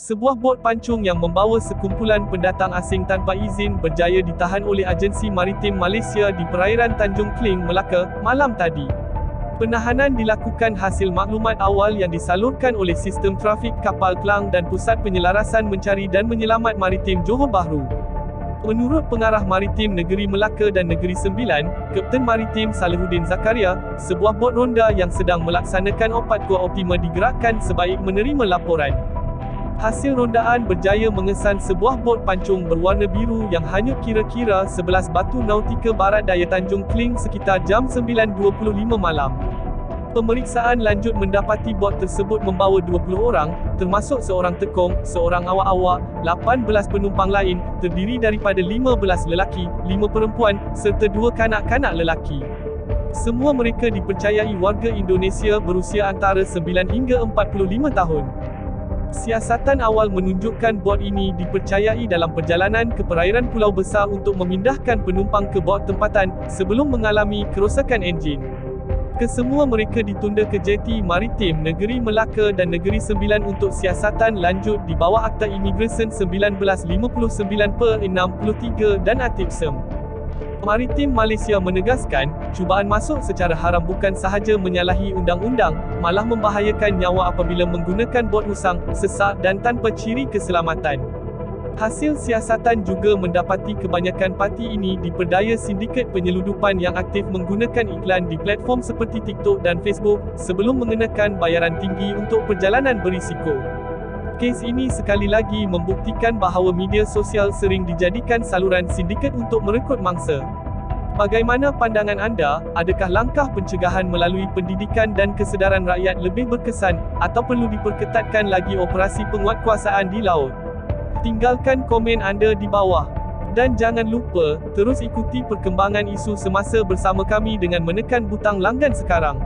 Sebuah bot pancung yang membawa sekumpulan pendatang asing tanpa izin berjaya ditahan oleh agensi maritim Malaysia di perairan Tanjung Kling, Melaka, malam tadi. Penahanan dilakukan hasil maklumat awal yang disalurkan oleh Sistem Trafik Kapal Kelang dan Pusat Penyelarasan Mencari dan Menyelamat Maritim Johor Bahru. Menurut Pengarah Maritim Negeri Melaka dan Negeri Sembilan, Kapten Maritim Salihuddin Zakaria, sebuah bot ronda yang sedang melaksanakan opat optima digerakkan sebaik menerima laporan. Hasil rondaan berjaya mengesan sebuah bot pancung berwarna biru yang hanyut kira-kira 11 batu nautika barat daya Tanjung Kling sekitar jam 9.25 malam. Pemeriksaan lanjut mendapati bot tersebut membawa 20 orang, termasuk seorang tekong, seorang awak-awak, 18 penumpang lain, terdiri daripada 15 lelaki, 5 perempuan, serta 2 kanak-kanak lelaki. Semua mereka dipercayai warga Indonesia berusia antara 9 hingga 45 tahun. Siasatan awal menunjukkan bot ini dipercayai dalam perjalanan ke perairan Pulau Besar untuk memindahkan penumpang ke bot tempatan, sebelum mengalami kerosakan enjin. Kesemua mereka ditunda ke Jeti Maritim Negeri Melaka dan Negeri Sembilan untuk siasatan lanjut di bawah Akta Imigresen 1959/63 dan Atip Sem. Maritim Malaysia menegaskan, cubaan masuk secara haram bukan sahaja menyalahi undang-undang, malah membahayakan nyawa apabila menggunakan bot usang, sesak dan tanpa ciri keselamatan. Hasil siasatan juga mendapati kebanyakan parti ini diperdaya sindiket penyeludupan yang aktif menggunakan iklan di platform seperti TikTok dan Facebook, sebelum mengenakan bayaran tinggi untuk perjalanan berisiko. Kes ini sekali lagi membuktikan bahawa media sosial sering dijadikan saluran sindiket untuk merekrut mangsa. Bagaimana pandangan anda? Adakah langkah pencegahan melalui pendidikan dan kesedaran rakyat lebih berkesan, atau perlu diperketatkan lagi operasi penguatkuasaan di laut? Tinggalkan komen anda di bawah. Dan jangan lupa, terus ikuti perkembangan isu semasa bersama kami dengan menekan butang langgan sekarang.